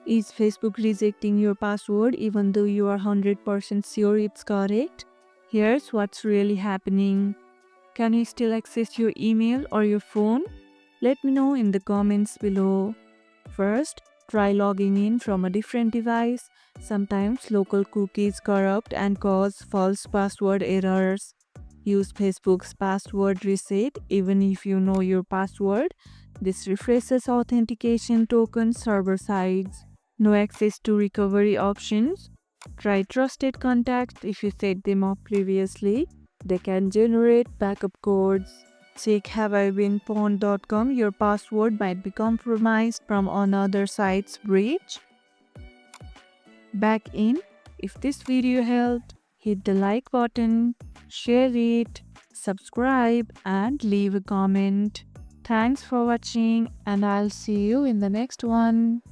Is Facebook rejecting your password even though you are 100% sure it's correct? Here's what's really happening. Can you still access your email or your phone? Let me know in the comments below. First, try logging in from a different device. Sometimes local cookies corrupt and cause false password errors. Use Facebook's password reset even if you know your password. This refreshes authentication tokens server sides. No access to recovery options. Try trusted contacts if you set them up previously. They can generate backup codes. Check haveibeenpawned.com. Your password might be compromised from another site's breach. Back in. If this video helped, hit the like button, share it, subscribe, and leave a comment. Thanks for watching, and I'll see you in the next one.